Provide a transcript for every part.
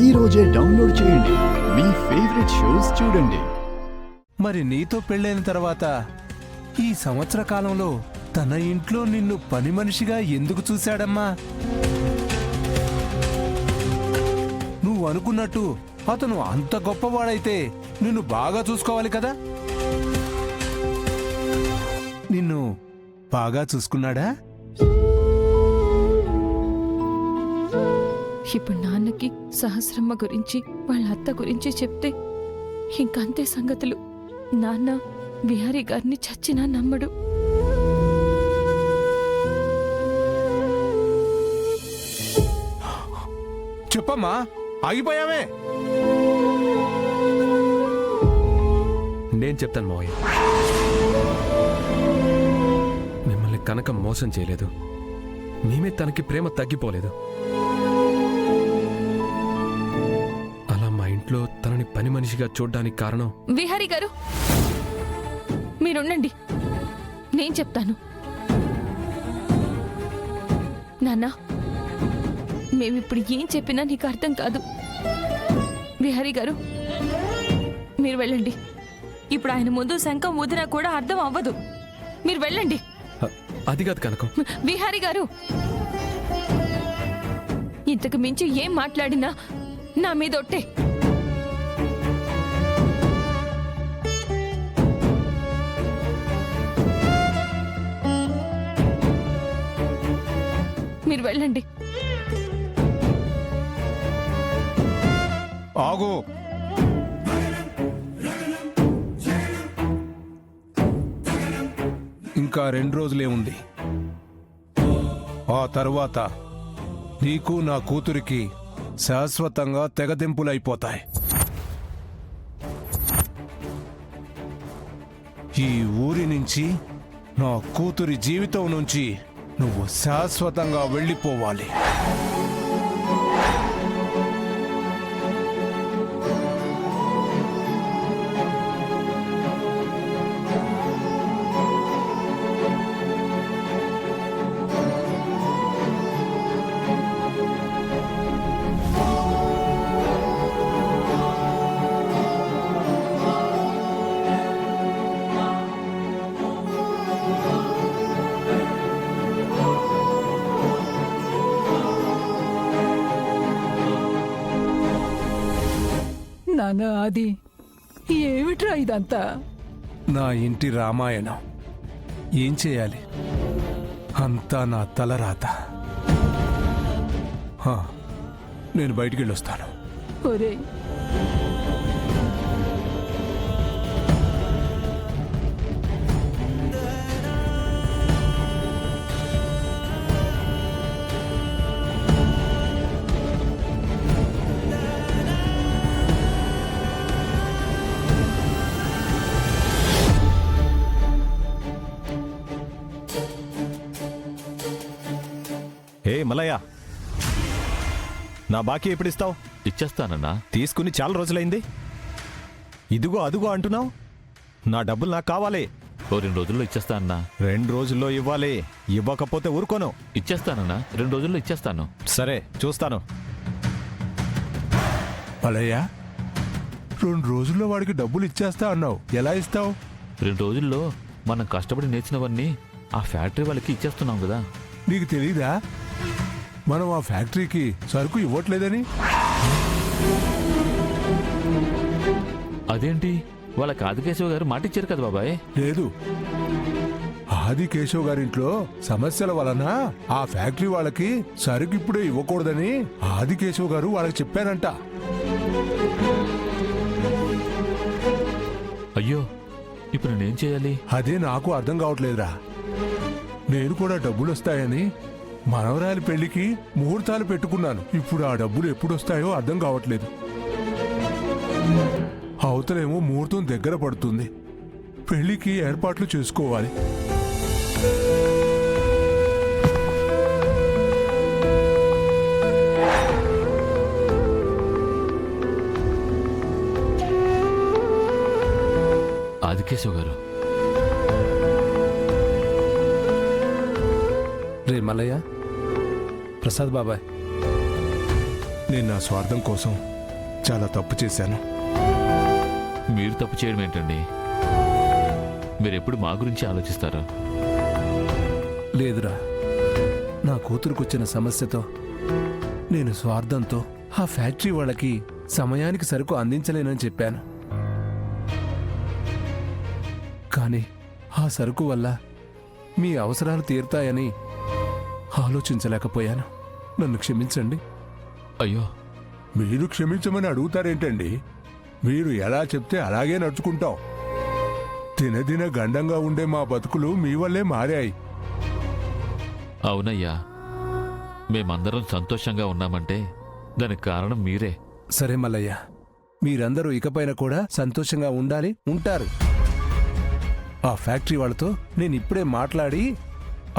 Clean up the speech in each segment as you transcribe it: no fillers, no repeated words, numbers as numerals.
ఈ రోజే డౌన్లోడ్ చేయండి. మీ ఫేవరెట్ షోస్ చూడండి. మరి నీతో పెళ్ళైన తర్వాత ఈ సంవత్సర కాలంలో తన ఇంట్లో నిన్ను పని మనిషిగా ఎందుకు చూశాడమ్మా? నువ్వు అనుకున్నట్టు అతను అంత గొప్పవాడైతే నిన్ను బాగా చూసుకోవాలి కదా? నిన్ను బాగా చూసుకున్నాడా? ఇప్పుడు నాన్నకి సహస్రమ్మ గురించి వాళ్ళ అత్త గురించి చెప్తే ఇంకంతే సంగతులు. నాన్న బిహారీ గారిని చచ్చినా నమ్మడు. చెప్పమ్మా, ఆగిపోయావే. నేను చెప్తాను మావయ్య. మిమ్మల్ని కనకం మోసం చేయలేదు. మేమే తనకి ప్రేమ తగ్గిపోలేదు. అలా మా ఇంట్లో తనని పని మనిషిగా చూడ్డానికి కారణం బిహారీ గారు, మీరుండండి, నేను చెప్తాను. నాన్న, మేమిప్పుడు ఏం చెప్పినా నీకు అర్థం కాదు. బిహారీ గారు, మీరు వెళ్ళండి. ఇప్పుడు ఆయన ముందు శంఖం ఊదినా కూడా అర్థం అవ్వదు. మీరు వెళ్ళండి. అది కాదు కనకం. బిహారీ గారు, ఇంతకు మించి ఏం మాట్లాడినా నా మీద ఒట్టే. మీరు వెళ్ళండి. ఆగు. ఇంకా 2 రోజులే ఉంది. ఆ తర్వాత నీకు నా కూతురికి శాశ్వతంగా తెగదెంపులైపోతాయి. ఈ ఊరి నుంచి, నా కూతురి జీవితం నుంచి నువ్వు శాశ్వతంగా వెళ్ళిపోవాలి. నాన్న, అది ఏమిట్రా ఇదంతా? నా ఇంటి రామాయణం. ఏం చేయాలి, అంతా నా తలరాత. నేను బయటికి వెళ్ళొస్తాను. ఒరే, ఏ మల్లయ్య, నా బాకీ ఎప్పుడు ఇస్తావు? ఇచ్చేస్తానన్నా. తీసుకుని చాలా రోజులైంది. ఇదిగో అదుగో అంటున్నావు. నా డబ్బులు నాకు కావాలి. ఓ 2 రోజుల్లో ఇచ్చేస్తానన్నా. 2 రోజుల్లో ఇవ్వాలి. ఇవ్వకపోతే ఊరుకోను. ఇచ్చేస్తానన్నా, 2 రోజుల్లో ఇచ్చేస్తాను. సరే, చూస్తాను. మలయ్య, 2 రోజుల్లో వాడికి డబ్బులు ఇచ్చేస్తా అన్నావు. ఎలా ఇస్తావు? 2 రోజుల్లో మనం కష్టపడి నేర్చినవన్నీ ఆ ఫ్యాక్టరీ వాళ్ళకి ఇచ్చేస్తున్నాం కదా. నీకు తెలీదా మనం ఆ ఫ్యాక్టరీకి సరుకు ఇవ్వట్లేదని? అదేంటి, వాళ్ళ ఆదికేశవ్ గారు మాటిచ్చారు కదా బాబాయ్. లేదు, ఆదికేశవ్ గారింట్లో సమస్యల వలన ఆ ఫ్యాక్టరీ వాళ్ళకి సరుకు ఇప్పుడే ఇవ్వకూడదని ఆదికేశవ్ గారు వాళ్ళకి చెప్పారంట. అయ్యో, ఇప్పుడు నేనేం చేయాలి? అదే నాకు అర్థం కావట్లేదురా. నేను కూడా డబ్బులు వస్తాయని మనవరాలి పెళ్లికి ముహూర్తాలు పెట్టుకున్నాను. ఇప్పుడు ఆ డబ్బులు ఎప్పుడు వస్తాయో అర్థం కావట్లేదు. అవతలేమో ముహూర్తం దగ్గర పడుతుంది. పెళ్లికి ఏర్పాట్లు చేసుకోవాలి. ఆదికేశవ్ గారు, రే మల్లయ్య, ప్రసాద్ బాబాయ్, నేను నా స్వార్థం కోసం చాలా తప్పు చేశాను. మీరు తప్పు చేయడం ఏంటండి? మీరెప్పుడు మా గురించి ఆలోచిస్తారా? లేదురా, నా కూతురుకొచ్చిన సమస్యతో నేను స్వార్థంతో ఆ ఫ్యాక్టరీ వాళ్ళకి సమయానికి సరుకు అందించలేనని చెప్పాను. కానీ ఆ సరుకు వల్ల మీ అవసరాలు తీరుతాయని ఆలోచించలేకపోయాను. నన్ను క్షమించండి. అయ్యో, మీరు క్షమించమని అడుగుతారేంటండి? మీరు ఎలా చెప్తే అలాగే నడుచుకుంటాం. దినదిన గండంగా ఉండే మా బతుకులు మీ వల్లే మారాయి. అవునయ్యా, మేమందరం సంతోషంగా ఉన్నామంటే దానికి కారణం మీరే. సరే మల్లయ్య, మీరందరూ ఇకపైన కూడా సంతోషంగా ఉండాలి, ఉంటారు. ఆ ఫ్యాక్టరీ వాళ్ళతో నేను ఇప్పుడే మాట్లాడి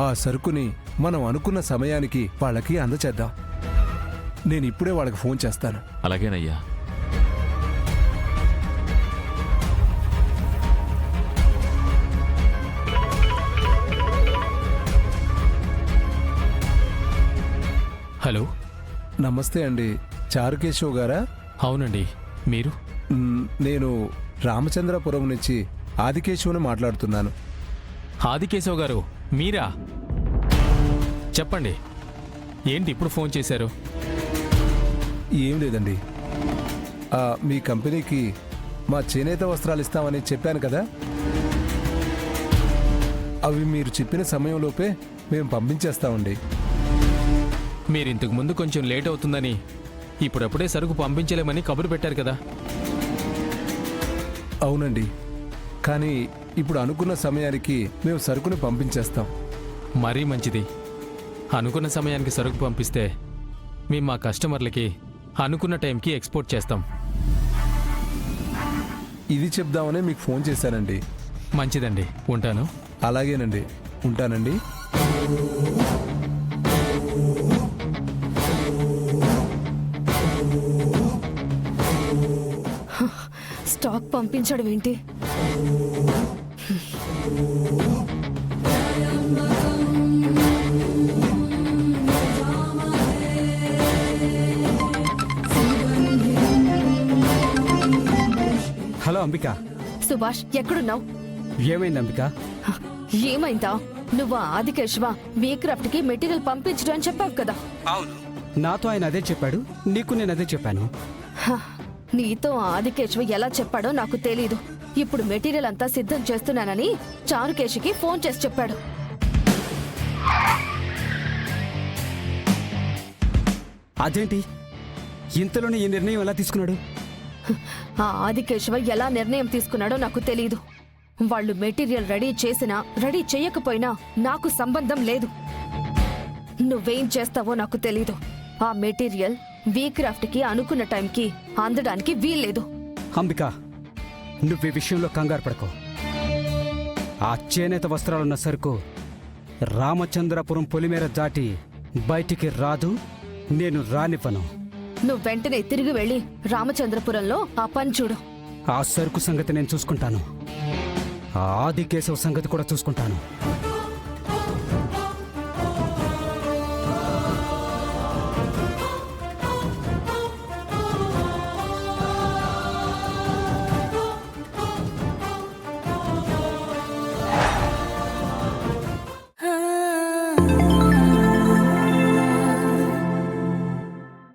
ఆ సరుకుని మనం అనుకున్న సమయానికి వాళ్ళకి అందచేద్దాం. నేను ఇప్పుడే వాళ్ళకి ఫోన్ చేస్తాను. అలాగేనయ్యా. హలో, నమస్తే అండి, చారుకేశవ్ గారా? అవునండి. మీరు? నేను రామచంద్రపురం నుంచి ఆదికేశవుని మాట్లాడుతున్నాను. ఆదికేశవ్ గారు, మీరా? చెప్పండి, ఏంటి ఇప్పుడు ఫోన్ చేశారు? ఏం లేదండి, మీ కంపెనీకి మా చేనేత వస్త్రాలు ఇస్తామని చెప్పాను కదా, అవి మీరు చెప్పిన సమయంలోపే మేము పంపించేస్తామండి. మీరు ఇంతకు ముందు కొంచెం లేట్ అవుతుందని ఇప్పుడప్పుడే సరుకు పంపించలేమని కబురు పెట్టారు కదా. అవునండి, కానీ ఇప్పుడు అనుకున్న సమయానికి మేము సరుకుని పంపించేస్తాం. మరీ మంచిది. అనుకున్న సమయానికి సరుకు పంపిస్తే మేము మా కస్టమర్లకి అనుకున్న టైంకి ఎక్స్పోర్ట్ చేస్తాం. ఇది చెప్దామనే మీకు ఫోన్ చేశానండి. మంచిదండి, ఉంటాను. అలాగేనండి, ఉంటానండి. స్టాక్ పంపించడం ఏంటి? హలో అంబిక. సుభాష్, ఎక్కడున్నావు? ఏమైంది అంబిక? ఏమైందా? నువ్వు ఆదికేశవ వీక్రాఫ్ట్ కి మెటీరియల్ పంపించడం అని చెప్పావు కదా. అవును, నాతో ఆయన అదే చెప్పాడు, నీకు నేను అదే చెప్పాను. హ, నీతో ఆదికేశవ ఎలా చెప్పాడో నాకు తెలీదు. ఇప్పుడు మెటీరియల్ అంతా సిద్ధం చేస్తున్నానని చారుకేశికి ఫోన్ చేసి చెప్పాడు. అదేంటి ఇంతలోనే ఈ నిర్ణయం ఎలా తీసుకున్నాడు? ఆ ఆదికేశవ ఎలా నిర్ణయం తీసుకున్నాడో నాకు తెలీదు. వాళ్ళు మెటీరియల్ రెడీ చేసినా రెడీ చేయకపోయినా నాకు సంబంధం లేదు. నువ్వేం చేస్తావో నాకు తెలీదు. ఆ మెటీరియల్ వీక్రాఫ్ట్ కి అనుకున్న టైంకి అందడానికి వీల్లేదు. అంబిక, నువ్వు ఈ విషయంలో కంగారు పడకో. ఆ చేనేత వస్త్రాలున్న సరుకు రామచంద్రపురం పొలిమేర దాటి బయటికి రాదు, నేను రానివ్వను. నువ్వు వెంటనే తిరిగి వెళ్ళి రామచంద్రపురంలో ఆ పని చూడు. ఆ సరుకు సంగతి నేను చూసుకుంటాను, ఆ ఆదికేశవ్ సంగతి కూడా చూసుకుంటాను.